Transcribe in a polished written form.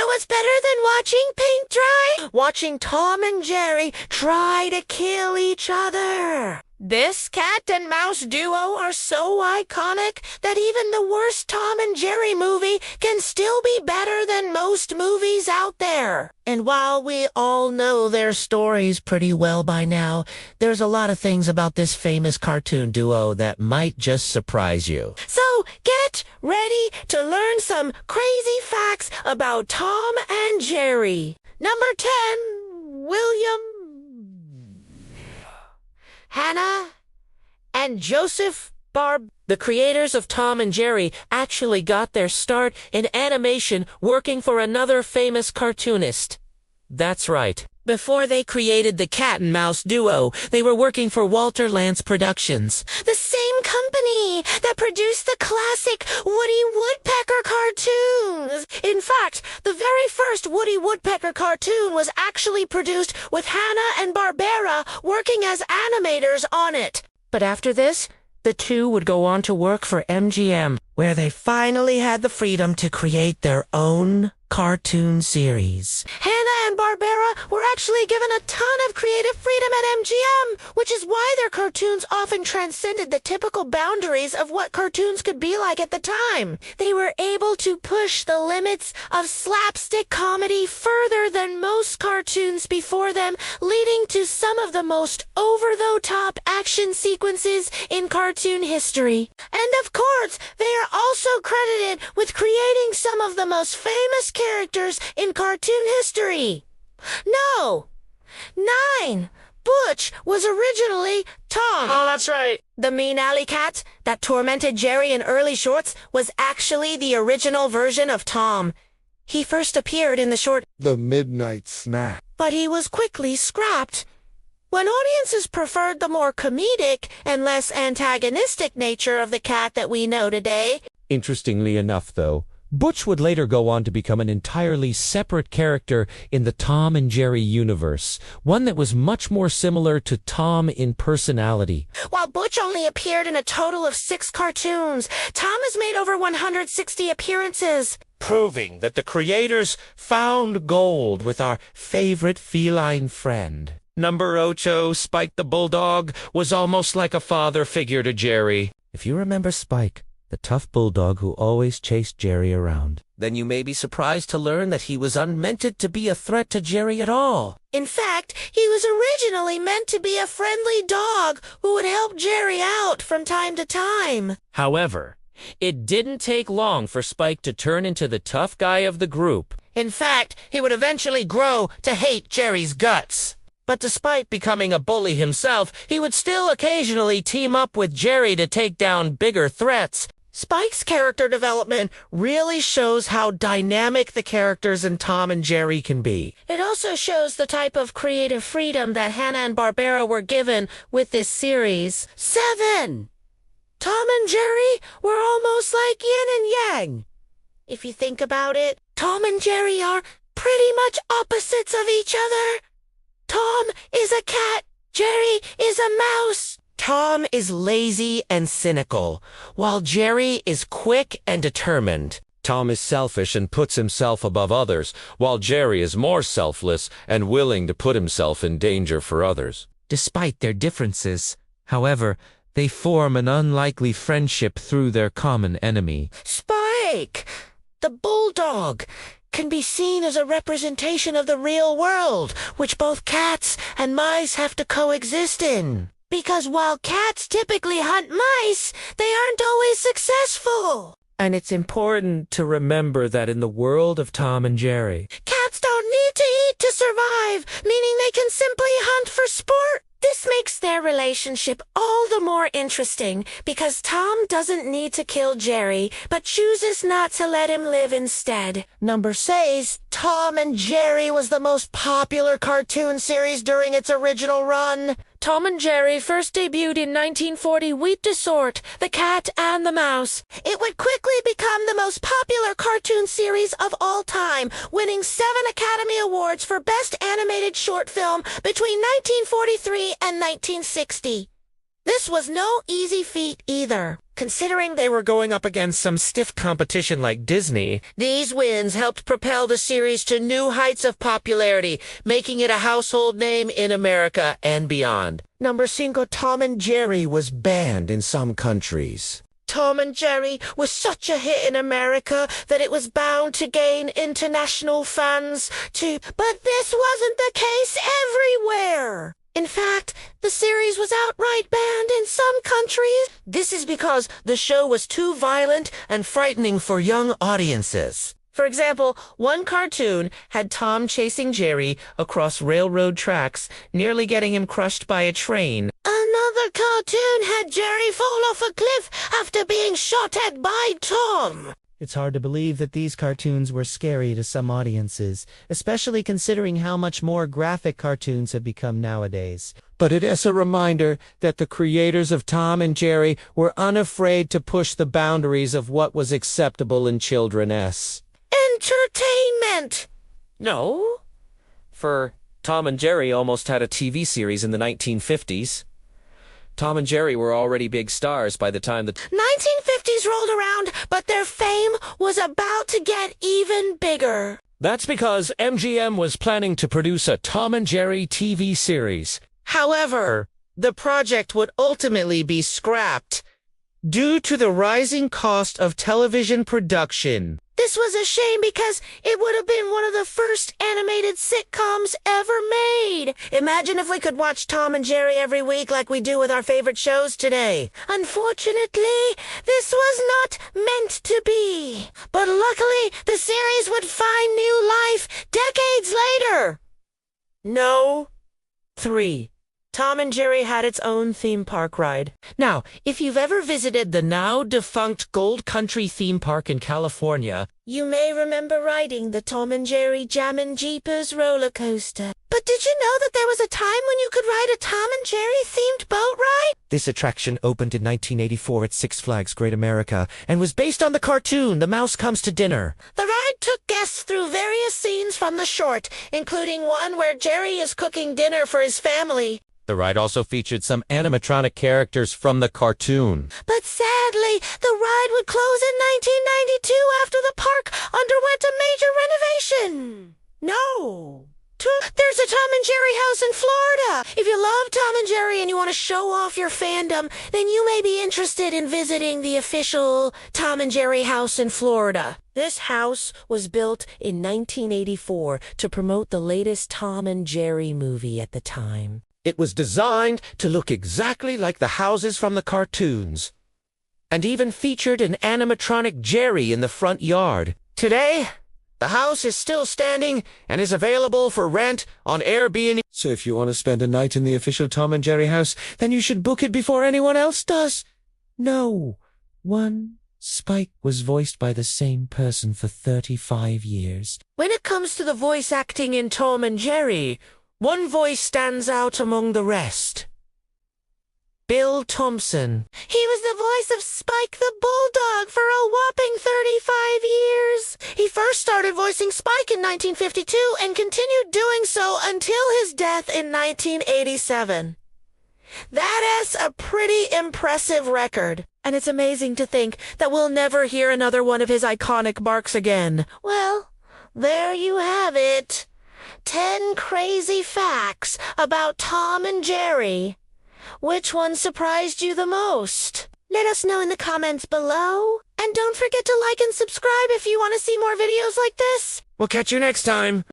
what's better than watching paint dry? Watching Tom and Jerry try to kill each other. This cat and mouse duo are so iconic that even the worst Tom and Jerry movie can still be better than most movies out there. And while we all know their stories pretty well by now, there's a lot of things about this famous cartoon duo that might just surprise you. So get ready to learn some crazy facts about Tom and Jerry. Number 10, William, Hannah, and Joseph Barb, the creators of Tom and Jerry, actually got their start in animation working for another famous cartoonist. That's right. Before they created the cat and mouse duo, they were working for Walter Lantz Productions, the same company that produced the classic Woody Woodpecker cartoons. In fact, the very first Woody Woodpecker cartoon was actually produced with Hanna-Barbera working as animators on it. But after this, the two would go on to work for MGM, where they finally had the freedom to create their own cartoon series. Hanna-Barbera were actually given a ton of creative freedom at MGM, which is why their cartoons often transcended the typical boundaries of what cartoons could be like at the time. They were able to push the limits of slapstick comedy further than most cartoons before them, leading to some of the most over-the-top action sequences in cartoon history. And of course, they are also credited with creating some of the most famous characters in cartoon history. No! 9. Butch was originally Tom. Oh, that's right. The mean alley cat that tormented Jerry in early shorts was actually the original version of Tom. He first appeared in the short The Midnight Snack, but he was quickly scrapped. When audiences preferred the more comedic and less antagonistic nature of the cat that we know today. Interestingly enough, though, Butch would later go on to become an entirely separate character in the Tom and Jerry universe, one that was much more similar to Tom in personality. While Butch only appeared in a total of 6 cartoons, Tom has made over 160 appearances. Proving that the creators found gold with our favorite feline friend. Number 8, Spike the Bulldog, was almost like a father figure to Jerry. If you remember Spike, the tough bulldog who always chased Jerry around, then you may be surprised to learn that he was unmeant to be a threat to Jerry at all. In fact, he was originally meant to be a friendly dog who would help Jerry out from time to time. However, it didn't take long for Spike to turn into the tough guy of the group. In fact, he would eventually grow to hate Jerry's guts. But despite becoming a bully himself, he would still occasionally team up with Jerry to take down bigger threats. Spike's character development really shows how dynamic the characters in Tom and Jerry can be. It also shows the type of creative freedom that Hanna-Barbera were given with this series. 7. Tom and Jerry were almost like yin and yang. If you think about it, Tom and Jerry are pretty much opposites of each other. Tom is a cat, Jerry is a mouse. Tom is lazy and cynical, while Jerry is quick and determined. Tom is selfish and puts himself above others, while Jerry is more selfless and willing to put himself in danger for others. Despite their differences, however, they form an unlikely friendship through their common enemy. Spike, the bulldog, can be seen as a representation of the real world, which both cats and mice have to coexist in. Because while cats typically hunt mice, they aren't always successful. And it's important to remember that in the world of Tom and Jerry, cats don't need to eat to survive, meaning they can simply hunt for sport. This makes their relationship all the more interesting because Tom doesn't need to kill Jerry, but chooses not to let him live instead. Number 6, Tom and Jerry was the most popular cartoon series during its original run. Tom and Jerry first debuted in 1940 with Dessort, the cat and the mouse. It would quickly become the most popular cartoon series of all time, winning 7 Academy Awards for Best Animated Short Film between 1943 and 1960. This was no easy feat either. Considering they were going up against some stiff competition like Disney, These wins helped propel the series to new heights of popularity, making it a household name in America and beyond. Number 5, Tom and Jerry was banned in some countries. Tom and Jerry was such a hit in America that it was bound to gain international fans too. But this wasn't the case everywhere. In fact, the series was outright banned in some countries. This is because the show was too violent and frightening for young audiences. For example, one cartoon had Tom chasing Jerry across railroad tracks, nearly getting him crushed by a train. Another cartoon had Jerry fall off a cliff after being shot at by Tom. It's hard to believe that these cartoons were scary to some audiences, especially considering how much more graphic cartoons have become nowadays. But it is a reminder that the creators of Tom and Jerry were unafraid to push the boundaries of what was acceptable in children's Entertainment! No. For Tom and Jerry almost had a TV series in the 1950s. Tom and Jerry were already big stars by the time the 1950s rolled around, but their fame was about to get even bigger. That's because MGM was planning to produce a Tom and Jerry TV series. However, the project would ultimately be scrapped Due to the rising cost of television production. This was a shame because it would have been one of the first animated sitcoms ever made. Imagine if we could watch Tom and Jerry every week like we do with our favorite shows today. Unfortunately, this was not meant to be. But luckily, the series would find new life decades later. No. 3. Tom and Jerry had its own theme park ride. Now, if you've ever visited the now-defunct Gold Country theme park in California, you may remember riding the Tom and Jerry Jammin' Jeepers roller coaster. But did you know that there was a time when you could ride a Tom and Jerry-themed boat ride? This attraction opened in 1984 at Six Flags Great America and was based on the cartoon The Mouse Comes to Dinner. The ride took guests through various scenes from the short, including one where Jerry is cooking dinner for his family. The ride also featured some animatronic characters from the cartoon. But sadly, the ride would close in 1992 after the park underwent a major renovation. No. There's a Tom and Jerry house in Florida. If you love Tom and Jerry and you want to show off your fandom, then you may be interested in visiting the official Tom and Jerry house in Florida. This house was built in 1984 to promote the latest Tom and Jerry movie at the time. It was designed to look exactly like the houses from the cartoons, and even featured an animatronic Jerry in the front yard. Today, the house is still standing and is available for rent on Airbnb. So if you want to spend a night in the official Tom and Jerry house, then you should book it before anyone else does. No. Spike was voiced by the same person for 35 years. When it comes to the voice acting in Tom and Jerry, one voice stands out among the rest. Bill Thompson. He was the voice of Spike the Bulldog for a whopping 35 years. He first started voicing Spike in 1952 and continued doing so until his death in 1987. That is a pretty impressive record. And it's amazing to think that we'll never hear another one of his iconic barks again. Well, there you have it. 10 crazy facts about Tom and Jerry. Which one surprised you the most? Let us know in the comments below. And don't forget to like and subscribe if you want to see more videos like this. We'll catch you next time.